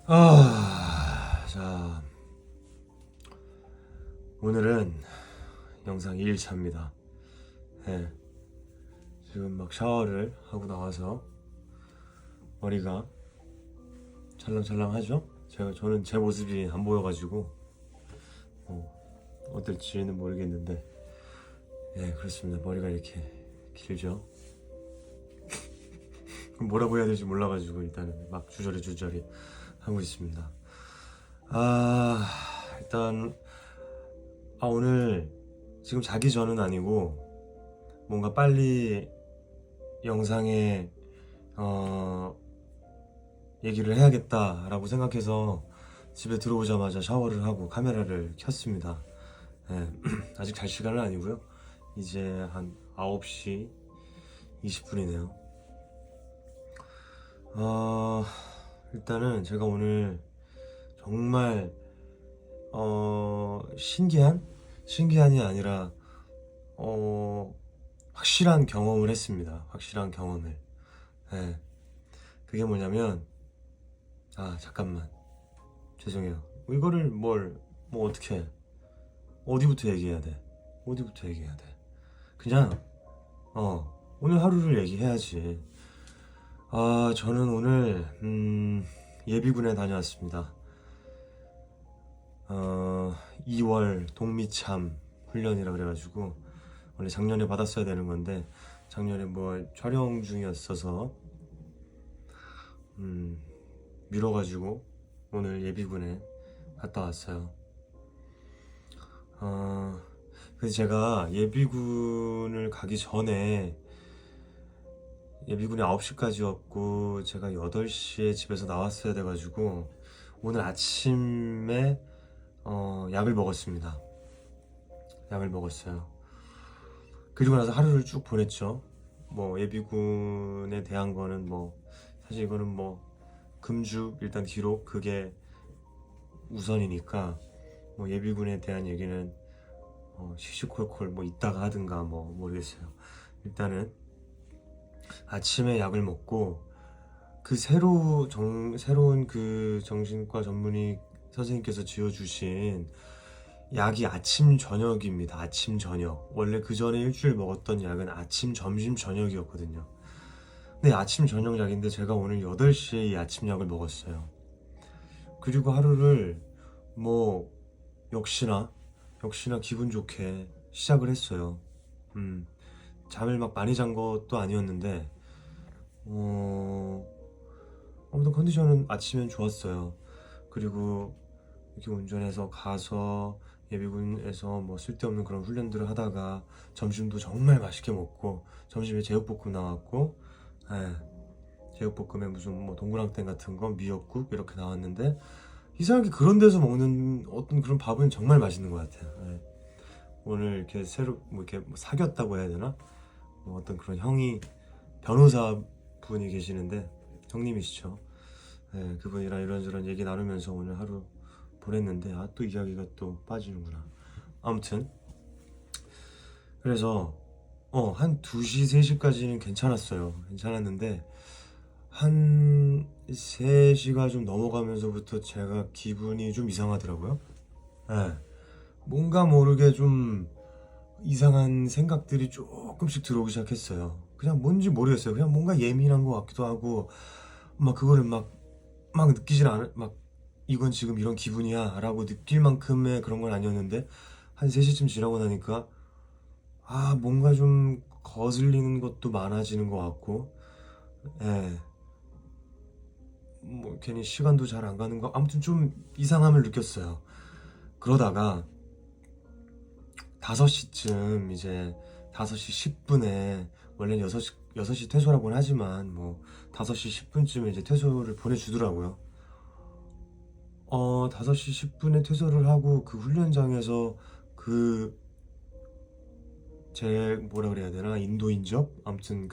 자, 오늘은 영상 2일차입니다. 네, 지금 막 샤워를 하고 나와서 머리가 찰랑찰랑하죠? 저는 제 모습이 안 보여가지고 어떨지는 모르겠는데, 네, 그렇습니다. 머리가 이렇게 길죠? 뭐라고 해야 될지 몰라가지고 일단은 막 주저리 하고 있습니다. 일단 오늘 지금 자기 전은 아니고 뭔가 빨리 영상에 얘기를 해야겠다라고 생각해서 집에 들어오자마자 샤워를 하고 카메라를 켰습니다. 네, 아직 잘 시간은 아니고요. 이제 한 9시 20분이네요. 일단은 제가 오늘 정말 신기한이 아니라 확실한 경험을 했습니다. 확실한 경험을. 네. 그게 뭐냐면 잠깐만, 죄송해요. 이거를 뭐 어떻게 해? 어디부터 얘기해야 돼? 그냥 오늘 하루를 얘기해야지. 저는 오늘 예비군에 다녀왔습니다. 2월 동미참 훈련이라 그래가지고 원래 작년에 받았어야 되는 건데 작년에 뭐 촬영 중이었어서 미뤄가지고 오늘 예비군에 갔다 왔어요. 그래서 제가 예비군을 가기 전에 예비군이 9시까지였고 제가 8시에 집에서 나왔어야 돼가지고 오늘 아침에 약을 먹었습니다. 약을 먹었어요. 그리고 나서 하루를 쭉 보냈죠. 뭐 예비군에 대한 거는 뭐 사실 이거는 뭐 금주 일단 기록 그게 우선이니까 뭐 예비군에 대한 얘기는 시시콜콜 뭐 이따가 하든가 뭐 모르겠어요. 일단은 아침에 약을 먹고 그 새로운 그 정신과 전문의 선생님께서 지어주신 약이 아침 저녁입니다. 아침 저녁. 원래 그 전에 일주일 먹었던 약은 아침 점심 저녁이었거든요. 근데 아침 저녁 약인데 제가 오늘 8시에 이 아침 약을 먹었어요. 그리고 하루를 뭐 역시나 기분 좋게 시작을 했어요. 잠을 막 많이 잔 것도 아니었는데 아무튼 컨디션은 아침엔 좋았어요. 그리고 이렇게 운전해서 가서 예비군에서 뭐 쓸데없는 그런 훈련들을 하다가 점심도 정말 맛있게 먹고 점심에 제육볶음 나왔고, 제육볶음에 무슨 뭐 동그랑땡 같은 거 미역국 이렇게 나왔는데 이상하게 그런 데서 먹는 어떤 그런 밥은 정말 맛있는 것 같아요. 오늘 이렇게 새로 뭐 이렇게 뭐 사귀었다고 해야 되나? 뭐 어떤 그런 형이 변호사 분이 계시는데 형님이시죠. 그분이랑 이런저런 얘기 나누면서 오늘 하루 보냈는데 또 이야기가 또 빠지는구나. 아무튼 그래서 한 2시 3시까지는 괜찮았는데 한 3시가 좀 넘어가면서부터 제가 기분이 좀 이상하더라고요. 뭔가 모르게 좀 이상한 생각들이 조금씩 들어오기 시작했어요. 그냥 뭔지 모르겠어요. 그냥 뭔가 예민한 것 같기도 하고 막 그거를 막 느끼질 않아. 막 이건 지금 이런 기분이야 라고 느낄 만큼의 그런 건 아니었는데 한 3시쯤 지나고 나니까 뭔가 좀 거슬리는 것도 많아지는 것 같고, 뭐 괜히 시간도 잘 안 가는 거, 아무튼 좀 이상함을 느꼈어요. 그러다가 5시쯤 이제 5시 10분에 원래는 6시 퇴소라고는 하지만 뭐 5시 10분쯤에 이제 퇴소를 보내주더라고요. 5시 10분에 퇴소를 하고 그 훈련장에서 그 제 뭐라 그래야 되나 인도인적 아무튼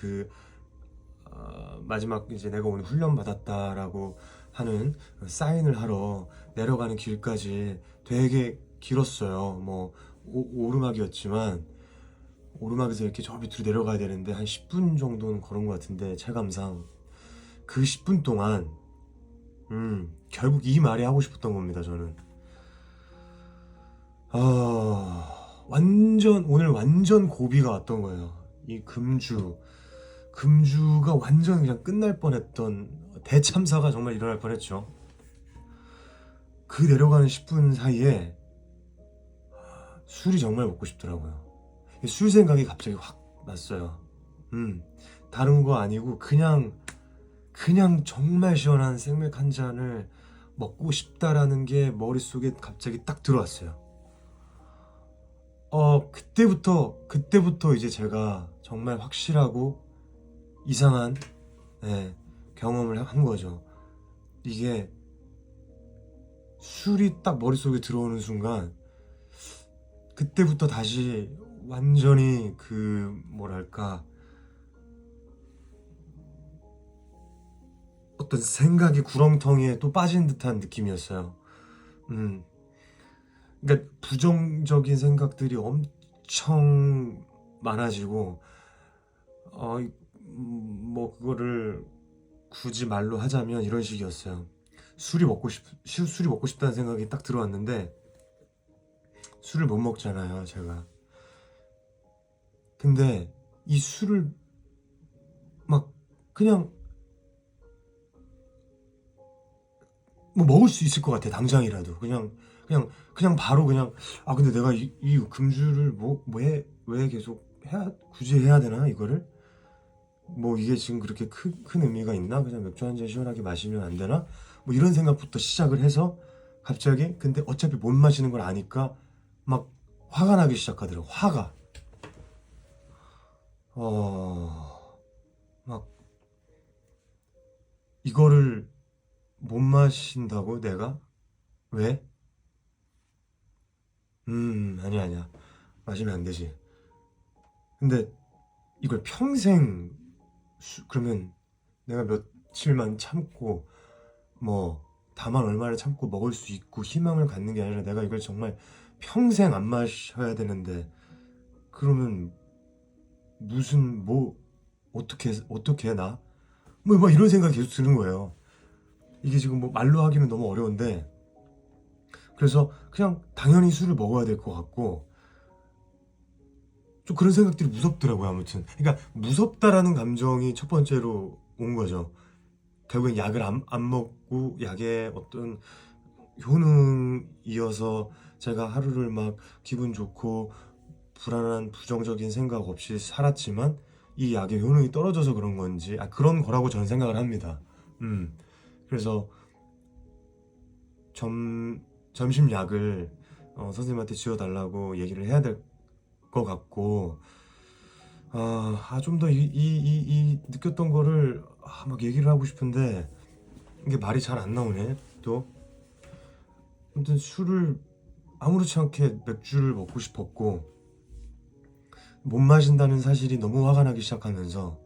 마지막 이제 내가 오늘 훈련 받았다라고 하는 사인을 하러 내려가는 길까지 되게 길었어요. 뭐 오르막이었지만 오르막에서 이렇게 저 밑으로 내려가야 되는데 한 10분 정도는 걸은 것 같은데 체감상 그 10분 동안 결국 이 말이 하고 싶었던 겁니다, 저는. 오늘 완전 고비가 왔던 거예요. 이 금주가 완전 그냥 끝날 뻔했던 대참사가 정말 일어날 뻔했죠. 그 내려가는 10분 사이에 술이 정말 먹고 싶더라고요. 술 생각이 갑자기 확 났어요. 다른 거 아니고 그냥 정말 시원한 생맥 한 잔을 먹고 싶다라는 게 머릿속에 갑자기 딱 들어왔어요. 그때부터 이제 제가 정말 확실하고 이상한, 예, 경험을 한 거죠. 이게 술이 딱 머릿속에 들어오는 순간 그때부터 다시 완전히 뭐랄까, 어떤 생각이 구렁텅이에 또 빠진 듯한 느낌이었어요. 음, 그러니까 부정적인 생각들이 엄청 많아지고, 뭐 그거를 굳이 말로 하자면 이런 식이었어요. 술이 먹고 싶다는 생각이 딱 들어왔는데 술을 못 먹잖아요, 제가. 근데 이 술을 막 그냥 뭐 먹을 수 있을 것 같아, 당장이라도. 그냥 바로 그냥, 근데 내가 이 금주를 왜 계속 굳이 해야 되나, 이거를? 뭐 이게 지금 그렇게 큰 의미가 있나? 그냥 맥주 한 잔 시원하게 마시면 안 되나? 뭐 이런 생각부터 시작을 해서 갑자기, 근데 어차피 못 마시는 걸 아니까 막 화가 나기 시작하더라고, 화가. 막 이거를 못 마신다고 내가? 왜? 아니야. 마시면 안 되지. 근데 이걸 평생, 그러면 내가 며칠만 참고, 뭐 다만 얼마를 참고 먹을 수 있고 희망을 갖는 게 아니라 내가 이걸 정말 평생 안 마셔야 되는데, 그러면 무슨, 뭐 어떻게 나? 뭐 이런 생각이 계속 드는 거예요. 이게 지금 뭐 말로 하기는 너무 어려운데, 그래서 그냥 당연히 술을 먹어야 될 것 같고, 좀 그런 생각들이 무섭더라고요. 아무튼 그러니까 무섭다라는 감정이 첫 번째로 온 거죠. 결국엔 약을 안 먹고 약의 어떤 효능이어서 제가 하루를 막 기분 좋고 불안한 부정적인 생각 없이 살았지만, 이 약의 효능이 떨어져서 그런 건지, 그런 거라고 저는 생각을 합니다. 그래서 점심 약을 선생님한테 지어달라고 얘기를 해야 될 것 같고, 좀 더 이 느꼈던 거를 막 얘기를 하고 싶은데 이게 말이 잘 안 나오네, 또. 아무튼 술을 아무렇지 않게 맥주를 먹고 싶었고, 못 마신다는 사실이 너무 화가 나기 시작하면서,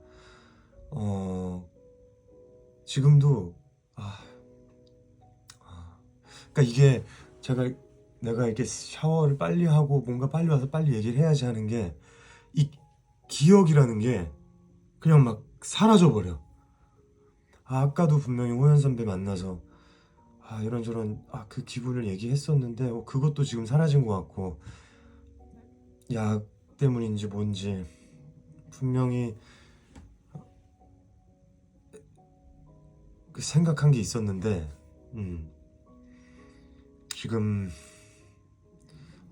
어, 지금도, 아, 그러니까 이게 내가 이렇게 샤워를 빨리 하고 뭔가 빨리 와서 빨리 얘기를 해야지 하는 게, 이 기억이라는 게 그냥 막 사라져 버려. 아까도 분명히 호연 선배 만나서 이런저런 그 기분을 얘기했었는데, 그것도 지금 사라진 것 같고, 약 때문인지 뭔지 분명히 생각한 게 있었는데, 지금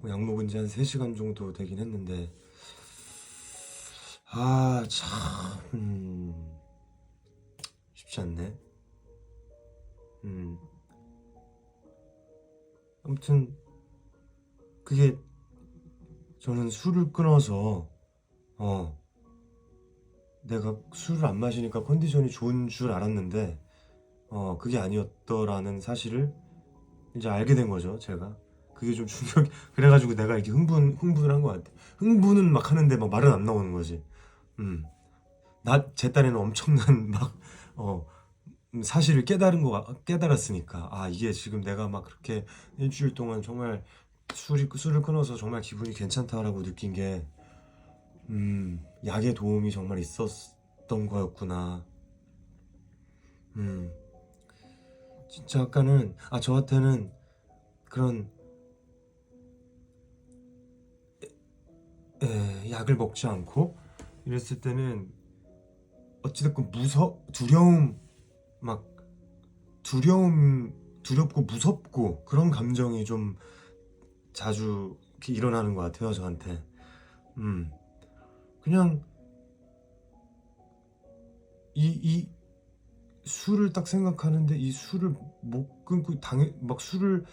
뭐약 먹은 지 한 3시간 정도 되긴 했는데, 참 쉽지 않네. 아무튼 그게, 저는 술을 끊어서 내가 술을 안 마시니까 컨디션이 좋은 줄 알았는데, 그게 아니었더라는 사실을 이제 알게 된 거죠, 제가. 그게 좀 충격. 그래가지고 내가 이렇게 흥분을 한 것 같아. 흥분은 막 하는데 막 말은 안 나오는 거지. 음. 제 딴에는 엄청난 막 사실을 깨달았으니까, 이게 지금 내가 막 그렇게 일주일 동안 정말 술을 끊어서 정말 기분이 괜찮다라고 느낀 게, 약의 도움이 정말 있었던 거였구나. 음. 진짜 아까는 저한테는 그런 약을 먹지 않고 이랬을 때는 어찌됐건 두려움, 막 두렵고 무섭고 그런 감정이 좀 자주 이렇게 일어나는 것 같아요, 저한테. 그냥 이 술을 딱 생각하는데 이 술을 못 끊고 막 술을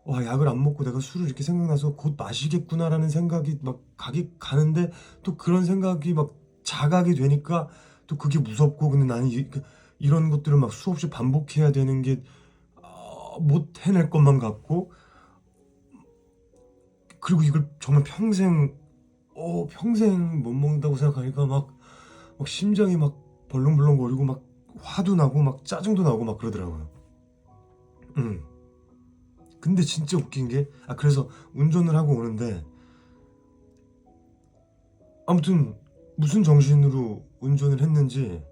약을 안 먹고 내가 술을 이렇게 생각나서 곧 마시겠구나라는 생각이 막 가는데 또 그런 생각이 막 자각이 되니까 또 그게 무섭고 근데 나는 이런 것들을 막 수없이 반복해야 되는 게 못 해낼 것만 같고 그리고 이걸 정말 평생 못 먹는다고 생각하니까 막 심장이 막 벌렁벌렁거리고 막 화도 나고 막 짜증도 나고 막 그러더라고요. 근데 진짜 웃긴 게 그래서 운전을 하고 오는데 아무튼 무슨 정신으로 운전을 했는지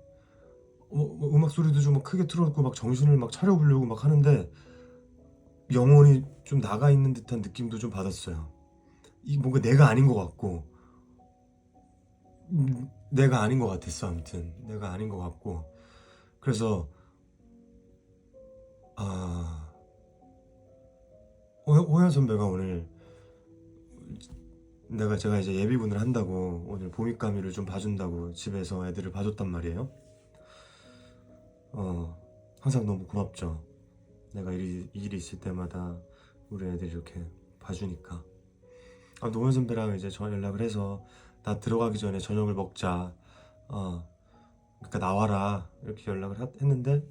음악 소리도 좀 막 크게 틀어놓고 막 정신을 막 차려보려고 막 하는데 영혼이 좀 나가 있는 듯한 느낌도 좀 받았어요. 이 뭔가 내가 아닌 것 같고 내가 아닌 것 같았어. 아무튼 내가 아닌 것 같고 그래서 아 호연 선배가 오늘 제가 이제 예비군을 한다고 오늘 보미까미를 좀 봐준다고 집에서 애들을 봐줬단 말이에요. 항상 너무 고맙죠. 내가 일이 있을 때마다 우리 애들이 이렇게 봐주니까. 노현 선배랑 이제 저 연락을 해서 나 들어가기 전에 저녁을 먹자. 그러니까 나와라 이렇게 연락을 했는데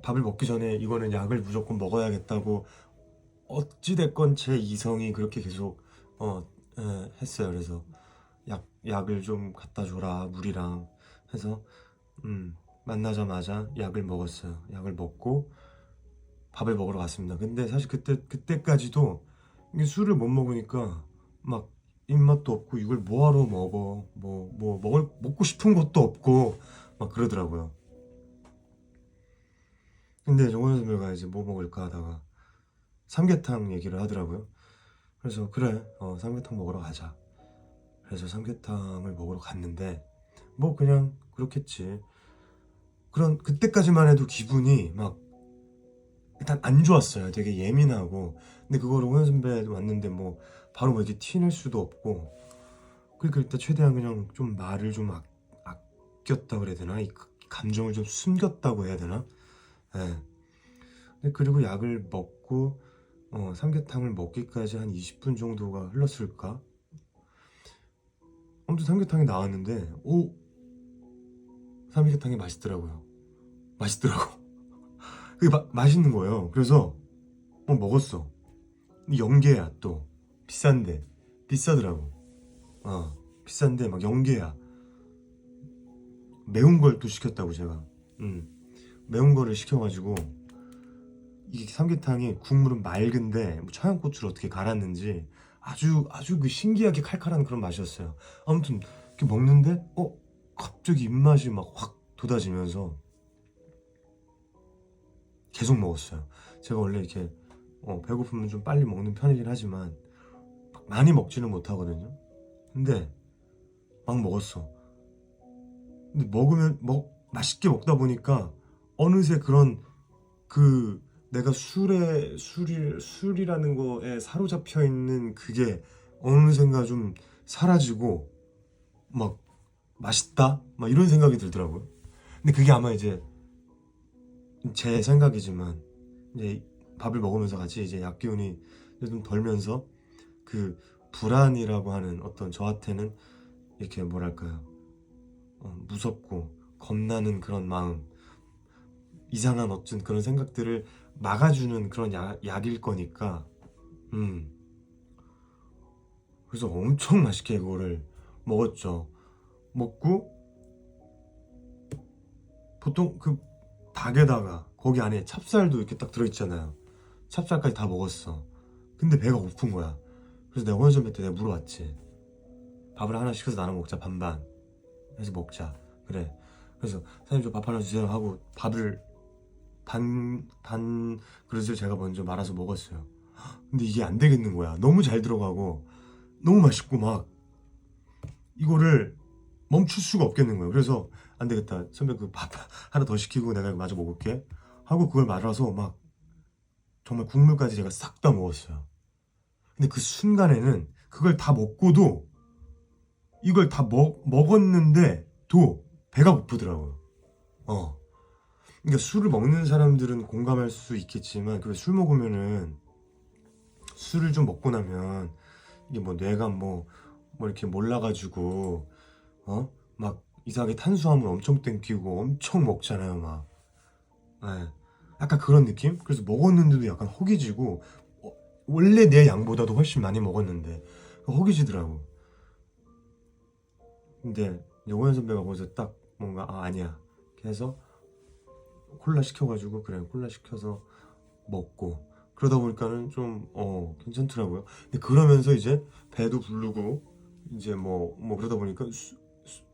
밥을 먹기 전에 이거는 약을 무조건 먹어야겠다고 어찌됐건 제 이성이 그렇게 계속 했어요. 그래서 약을 좀 갖다 줘라 물이랑 해서 만나자마자 약을 먹었어요. 약을 먹고 밥을 먹으러 갔습니다. 근데 사실 그때까지도 이게 술을 못 먹으니까 막 입맛도 없고 이걸 뭐하러 먹어 먹고 싶은 것도 없고 막 그러더라고요. 근데 정원 선배가 이제 뭐 먹을까 하다가 삼계탕 얘기를 하더라고요. 그래서 그래 삼계탕 먹으러 가자. 그래서 삼계탕을 먹으러 갔는데 뭐 그냥 그렇겠지. 그때까지만 해도 기분이 막 일단 안 좋았어요. 되게 예민하고. 근데 그거를 호연 선배 왔는데 뭐 바로 뭐 이렇게 티낼 수도 없고. 그러니까 일단 최대한 그냥 좀 말을 좀 아꼈다 그래야 되나? 이 감정을 좀 숨겼다고 해야 되나? 예. 근데 그리고 약을 먹고 삼계탕을 먹기까지 한 20분 정도가 흘렀을까? 아무튼 삼계탕이 나왔는데 삼계탕이 맛있더라고요. 맛있더라고. 그게 맛있는 거예요. 그래서 먹었어. 연계야 또 비싼데 비싸더라고. 비싼데 막 연계야. 매운 걸 또 시켰다고 제가. 매운 거를 시켜가지고 이게 삼계탕이 국물은 맑은데 뭐 청양고추를 어떻게 갈았는지 아주 그 신기하게 칼칼한 그런 맛이었어요. 아무튼 이렇게 먹는데 갑자기 입맛이 막 확 돋아지면서 계속 먹었어요. 제가 원래 이렇게 배고프면 좀 빨리 먹는 편이긴 하지만 많이 먹지는 못하거든요. 근데 막 먹었어. 근데 맛있게 먹다 보니까 어느새 그런 내가 술이라는 거에 사로잡혀 있는 그게 어느샌가 좀 사라지고 막 맛있다? 막 이런 생각이 들더라고요. 근데 그게 아마 이제 제 생각이지만 이제 밥을 먹으면서 같이 이제 약 기운이 좀 덜면서 그 불안이라고 하는 어떤 저한테는 이렇게 뭐랄까요 무섭고 겁나는 그런 마음 이상한 어쩐 그런 생각들을 막아주는 그런 약일 거니까 그래서 엄청 맛있게 그거를 먹었죠. 먹고 보통 그 닭에다가 거기 안에 찹쌀도 이렇게 딱 들어있잖아요. 찹쌀까지 다 먹었어. 근데 배가 고픈 거야. 그래서 내가 호연 선배 때 내가 물어봤지. 밥을 하나 시켜서 나눠 먹자 반반 해서 먹자. 그래. 그래서 사장님 저 밥 하나 주세요 하고 밥을 반 그릇을 제가 먼저 말아서 먹었어요. 근데 이게 안 되겠는 거야. 너무 잘 들어가고 너무 맛있고 막 이거를 멈출 수가 없겠는 거예요. 그래서 안 되겠다. 선배 그 밥 하나 더 시키고 내가 이거 마저 먹을게 하고 그걸 말아서 막 정말 국물까지 제가 싹 다 먹었어요. 근데 그 순간에는 그걸 다 먹고도 이걸 다 먹었는데도 배가 고프더라고요. 어. 그러니까 술을 먹는 사람들은 공감할 수 있겠지만 그 술 먹으면은 술을 좀 먹고 나면 이게 뭐 뇌가 뭐 이렇게 몰라가지고 막 이상하게 탄수화물 엄청 땡기고 엄청 먹잖아요 막. 예. 약간 그런 느낌? 그래서 먹었는데도 약간 허기지고 원래 내 양보다도 훨씬 많이 먹었는데 허기지더라고. 근데 영호연 선배가 거기서 딱 뭔가 아니야 해서 콜라 시켜가지고 그래 콜라 시켜서 먹고 그러다 보니까는 좀 괜찮더라고요. 근데 그러면서 이제 배도 부르고 이제 뭐 그러다 보니까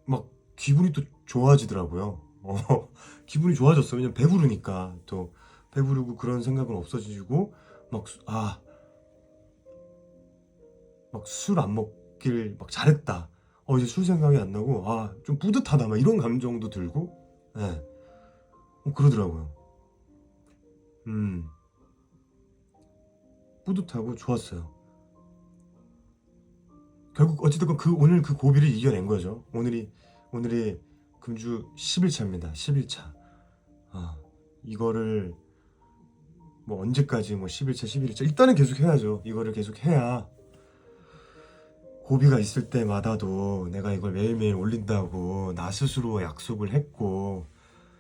막 기분이 또 좋아지더라고요. 기분이 좋아졌어. 왜냐면 배부르니까 또 배부르고 그런 생각은 없어지고 막 술 안 먹길 막 잘했다. 이제 술 생각이 안 나고 좀 뿌듯하다 막 이런 감정도 들고 예. 그러더라고요. 음 뿌듯하고 좋았어요. 결국 어찌됐건 오늘 그 고비를 이겨낸 거죠. 오늘이 금주 10일차입니다. 10일차. 이거를 뭐 언제까지 뭐 10일차 11일차 일단은 계속 해야죠. 이거를 계속 해야 고비가 있을 때마다도 내가 이걸 매일매일 올린다고 나 스스로 약속을 했고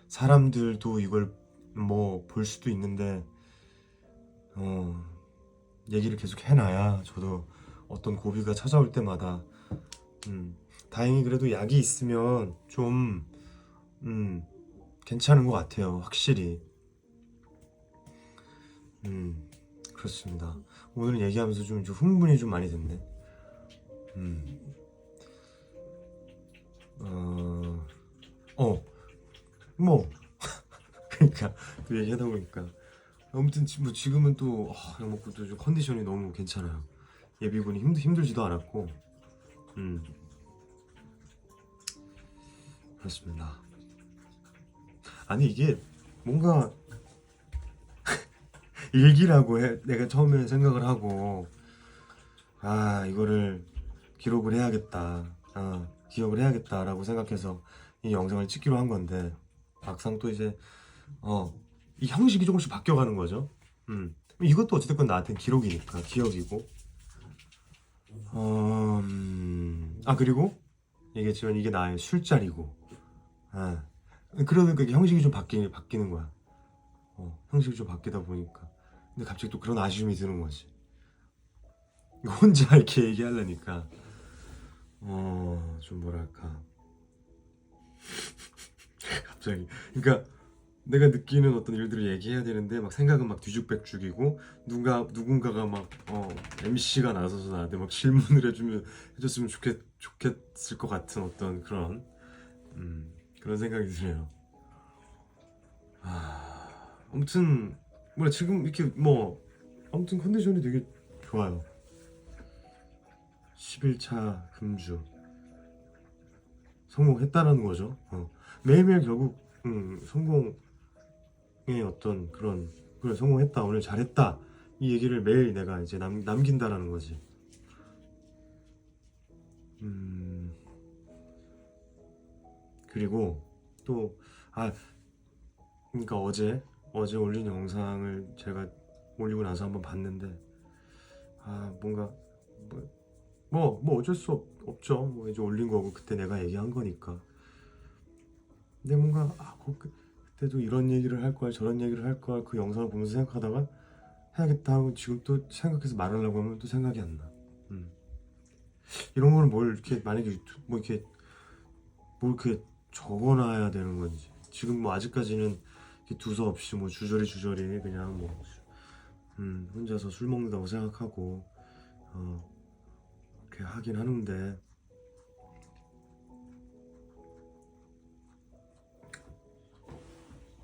사람들도 이걸 뭐 볼 수도 있는데 어, 얘기를 계속 해놔야 저도 어떤 고비가 찾아올 때마다 다행히 그래도 약이 있으면 좀 음, 괜찮은 것 같아요. 확실히. 그렇습니다. 오늘 얘기하면서 좀 흥분이 좀 많이 됐네. 음, 어, 뭐, 그러니까 또 얘기하다 보니까 아무튼 뭐 지금은 또 약 먹고 또 좀 컨디션이 너무 괜찮아요. 예비군이 힘들지도 않았고, 음, 그렇습니다. 아니 이게 뭔가 일기라고 내가 처음에 생각을 하고 이거를 기록을 해야겠다, 기억을 해야겠다라고 생각해서 이 영상을 찍기로 한 건데 막상 또 이제 이 형식이 조금씩 바뀌어가는 거죠. 이것도 어찌됐건 나한테는 기록이니까 기억이고 그리고 얘기했지만 이게 나의 술자리고 그러니까 이게 형식이 좀 바뀌는 거야. 형식이 좀 바뀌다 보니까 근데 갑자기 또 그런 아쉬움이 드는 거지. 혼자 이렇게 얘기하려니까 좀 뭐랄까 갑자기 그러니까 내가 느끼는 어떤 일들을 얘기해야 되는데 막 생각은 막 뒤죽백죽이고 누군가가 막 MC가 나서서 나한테 막 질문을 해줬으면 좋겠을 것 같은 어떤 그런 생각이 드네요. 아무튼 뭐 지금 이렇게 뭐 아무튼 컨디션이 되게 좋아요. 11차 금주 성공했다는 거죠. 매일매일 결국 성공의 어떤 그래 성공했다 오늘 잘했다 이 얘기를 매일 내가 이제 남긴다라는 거지. 그리고 또 그러니까 어제 올린 영상을 제가 올리고 나서 한번 봤는데 뭔가 뭐 어쩔 수 없죠. 뭐 이제 올린 거고 그때 내가 얘기한 거니까. 근데 뭔가 그때도 이런 얘기를 할 걸 저런 얘기를 할 걸 그 영상을 보면서 생각하다가 해야겠다 하고 지금 또 생각해서 말하려고 하면 또 생각이 안 나. 이런 거는 뭘 이렇게 만약에 뭐 이렇게 뭘 이렇게 적어놔야 되는 건지 지금 뭐 아직까지는 이렇게 두서 없이 뭐 주저리 그냥 뭐 혼자서 술 먹는다고 생각하고 이렇게 하긴 하는데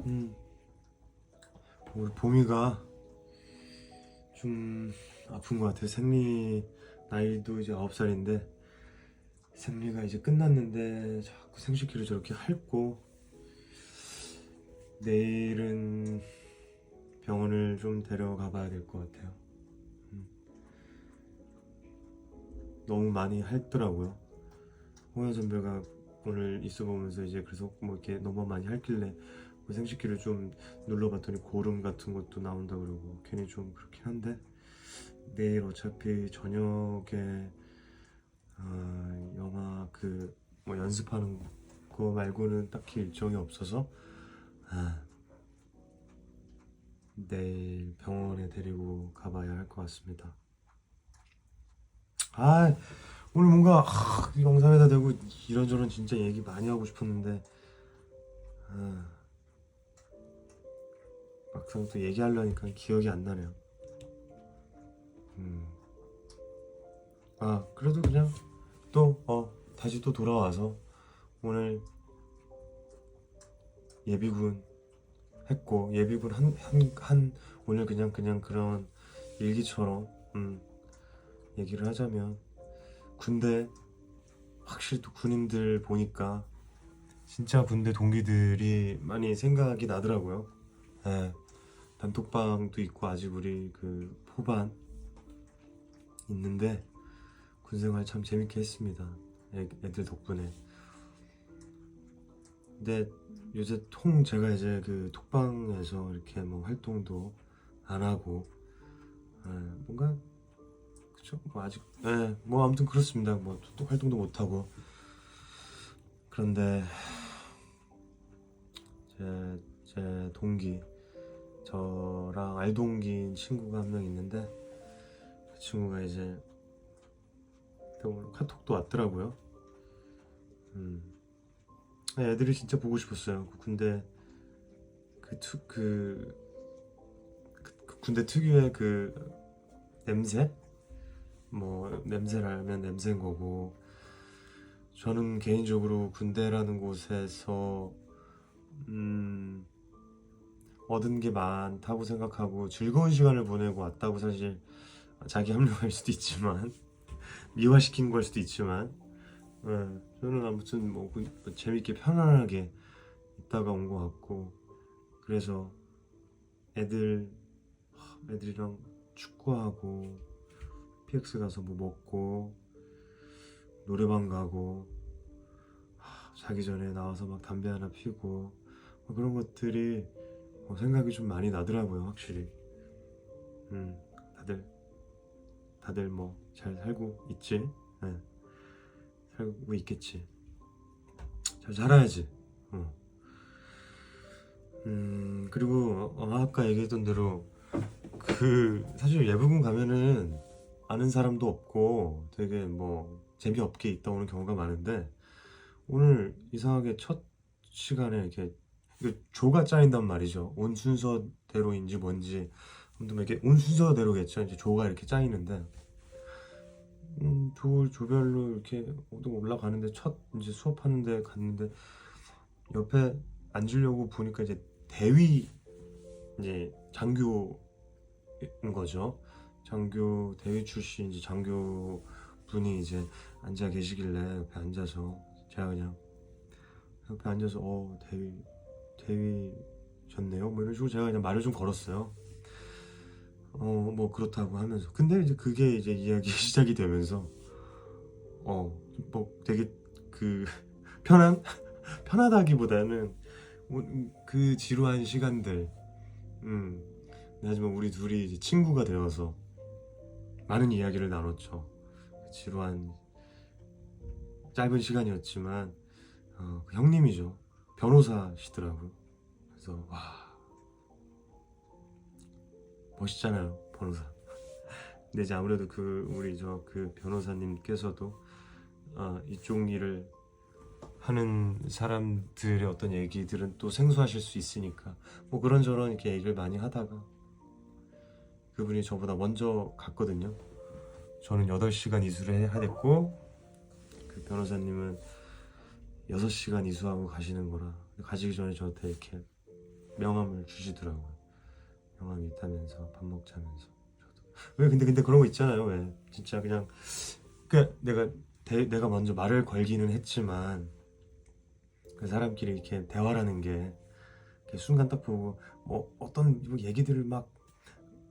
음 우리 봄이가 좀 아픈 것 같아요. 생리 나이도 이제 9살인데 생리가 이제 끝났는데 자꾸 생식기를 저렇게 핥고, 내일은 병원을 좀 데려가 봐야 될 것 같아요. 음, 너무 많이 핥더라고요. 홍현 선배가 오늘 있어 보면서 이제 그래서 뭐 이렇게 너무 많이 핥길래 뭐 생식기를 좀 눌러봤더니 고름 같은 것도 나온다 그러고 괜히 좀 그렇긴 한데, 내일 어차피 저녁에 영화 그 뭐 연습하는 거 말고는 딱히 일정이 없어서 아, 내일 병원에 데리고 가봐야 할 것 같습니다. 아, 오늘 뭔가 이 영상에다 대고 이런저런 진짜 얘기 많이 하고 싶었는데 아, 막상 또 얘기하려니까 기억이 안 나네요. 음. 그래도 그냥 또 다시 또 돌아와서 오늘 예비군 했고, 예비군 한 오늘 그냥 그런 일기처럼 얘기를 하자면, 군대 확실히 또 군인들 보니까 진짜 군대 동기들이 많이 생각이 나더라고요. 예, 단톡방도 있고 아직 우리 그 포반 있는데 군생활 참 재밌게 했습니다. 애들 덕분에. 근데 요새 제가 이제 그 톡방에서 이렇게 뭐 활동도 안 하고 뭔가 그쵸? 뭐 아직 뭐 아무튼 그렇습니다. 뭐 또 활동도 못 하고. 그런데 제 동기, 저랑 알동기인 친구가 한 명 있는데 그 친구가 이제 오늘 카톡도 왔더라고요. 애들이 진짜 보고 싶었어요. 그 군대 그 군대 특유의 그 냄새? 뭐 냄새라면 냄새인 거고, 저는 개인적으로 군대라는 곳에서 얻은 게 많다고 생각하고 즐거운 시간을 보내고 왔다고, 사실 자기 합리화일 수도 있지만 미화시킨 걸 수도 있지만 저는 아무튼 뭐 재밌게 편안하게 있다가 온 것 같고, 그래서 애들이랑 축구하고 PX 가서 뭐 먹고 노래방 가고 자기 전에 나와서 막 담배 하나 피고 그런 것들이 생각이 좀 많이 나더라고요. 확실히 음, 다들 뭐 잘 살고 있지. 네, 살고 있겠지. 잘 살아야지. 어. 그리고 아까 얘기했던 대로 그 사실 예비군 가면은 아는 사람도 없고 되게 뭐 재미없게 있다 오는 경우가 많은데, 오늘 이상하게 첫 시간에 이렇게 조가 짜인단 말이죠. 온 순서대로인지 뭔지 아무튼 뭐 이렇게 온 순서대로겠죠. 이제 조가 이렇게 짜이는데 조별로 이렇게 또 올라가는데, 첫 이제 수업하는데 갔는데 옆에 앉으려고 보니까 이제 대위, 이제 장교인 거죠. 장교 대위 출신 이제 장교 분이 이제 앉아 계시길래 옆에 앉아서 제가 그냥 옆에 앉아서 대위셨네요 뭐 이런 식으로 제가 그냥 말을 좀 걸었어요. 뭐 그렇다고 하면서, 근데 이제 그게 이제 이야기 시작이 되면서 뭐 되게 그 편하다기보다는 그 지루한 시간들, 음 하지만 우리 둘이 이제 친구가 되어서 많은 이야기를 나눴죠. 그 지루한 짧은 시간이었지만 그 형님이죠. 변호사시더라고요. 그래서 와, 멋있잖아요, 변호사. 근데 이제 아무래도 우리 그 변호사님께서도 이쪽 일을 하는 사람들의 어떤 얘기들은 또 생소하실 수 있으니까 뭐 그런저런 이렇게 얘기를 많이 하다가, 그분이 저보다 먼저 갔거든요. 저는 8시간 이수를 해야 됐고 그 변호사님은 6시간 이수하고 가시는 거라, 가시기 전에 저한테 이렇게 명함을 주시더라고요. 영화 있다면서 밥 먹자면서. 저도 왜 근데 그런 거 있잖아요. 왜 진짜 그냥 그 내가 먼저 말을 걸기는 했지만 그 사람끼리 이렇게 대화라는 게 이렇게 순간 딱 보고 뭐 어떤 뭐 얘기들을 막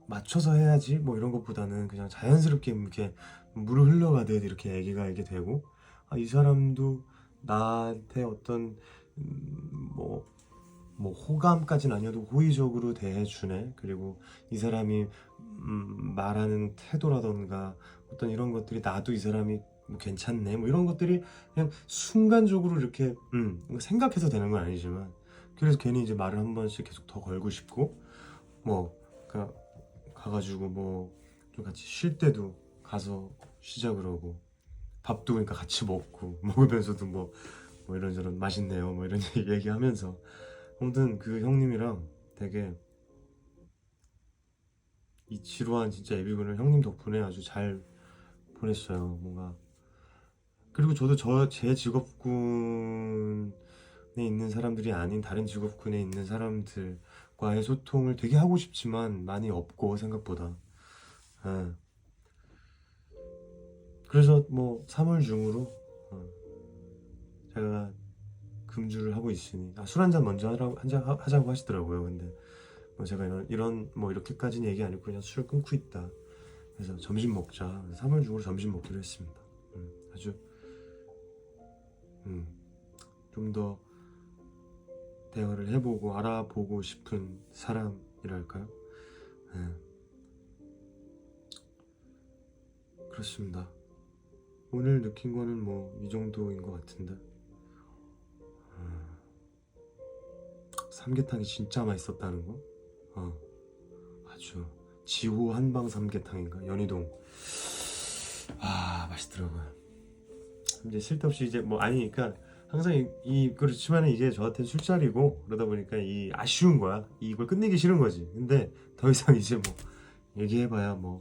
맞춰서 해야지 뭐 이런 것보다는 그냥 자연스럽게 이렇게 물을 흘러가듯 이렇게 얘기가 이게 되고, 아, 이 사람도 나한테 어떤 뭐 호감까지는 아니어도 호의적으로 대해주네. 그리고 이 사람이 말하는 태도라던가 어떤 이런 것들이 나도 이 사람이 뭐 괜찮네 뭐 이런 것들이 그냥 순간적으로 이렇게 생각해서 되는 건 아니지만, 그래서 괜히 이제 말을 한 번씩 계속 더 걸고 싶고, 뭐 가가지고 뭐 좀 같이 쉴 때도 가서 쉬자 그러고, 밥도 그러니까 같이 먹고 먹으면서도 뭐 이런저런 맛있네요 뭐 이런 얘기하면서. 아무튼 그 형님이랑 되게 이 지루한 진짜 예비군을 형님 덕분에 아주 잘 보냈어요. 뭔가 그리고 저도 제 직업군에 있는 사람들이 아닌 다른 직업군에 있는 사람들과의 소통을 되게 하고 싶지만 많이 없고 생각보다. 예. 그래서 뭐 3월 중으로 제가 금주를 하고 있으니, 술 한잔 먼저 하자고 하시더라고요. 근데 뭐 제가 이런 뭐 이렇게까지는 얘기 안 했고 그냥 술을 끊고 있다. 그래서 점심 먹자. 3월 중으로 점심 먹기로 했습니다. 아주 좀 더 대화를 해보고 알아보고 싶은 사람이랄까요? 네, 그렇습니다. 오늘 느낀 거는 뭐 이 정도인 것 같은데, 삼계탕이 진짜 맛있었다는 거. 아주 지호 한방 삼계탕인가 연희동. 맛있더라고요. 근데 쓸데없이 이제 뭐 아니 그러니까 항상 그렇지만 이게 저한테 술자리고 그러다 보니까 이 아쉬운 거야. 이걸 끝내기 싫은 거지. 근데 더 이상 이제 뭐 얘기해봐야 뭐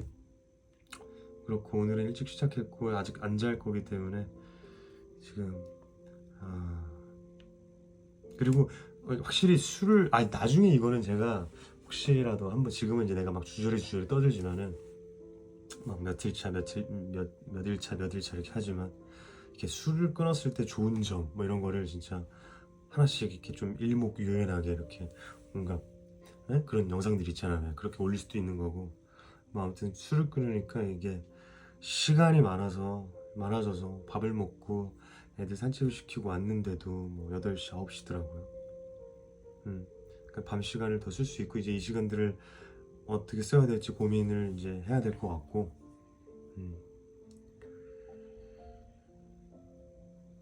그렇고, 오늘은 일찍 시작했고 아직 안 잘 거기 때문에 지금 그리고 확실히 술을 나중에 이거는 제가 혹시라도 한번, 지금은 이제 내가 막 주저리 떠들지만은 막 며칠 차 이렇게 하지만, 이렇게 술을 끊었을 때 좋은 점 뭐 이런 거를 진짜 하나씩 이렇게 좀 일목요연하게 이렇게 뭔가 그런 영상들 있잖아요. 그렇게 올릴 수도 있는 거고. 뭐 아무튼 술을 끊으니까 이게 시간이 많아져서 밥을 먹고 애들 산책을 시키고 왔는데도 뭐 8시 9시더라고요. 그러니까 밤 시간을 더 쓸 수 있고, 이제 이 시간들을 어떻게 써야 될지 고민을 이제 해야 될 것 같고.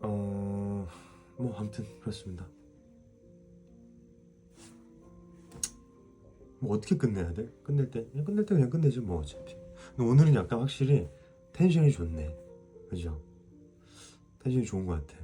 뭐 아무튼 그렇습니다. 뭐 어떻게 끝내야 돼? 끝낼 때 그냥 끝내지 뭐 어차피. 근데 오늘은 약간 확실히 텐션이 좋네. 그죠? 텐션이 좋은 것 같아.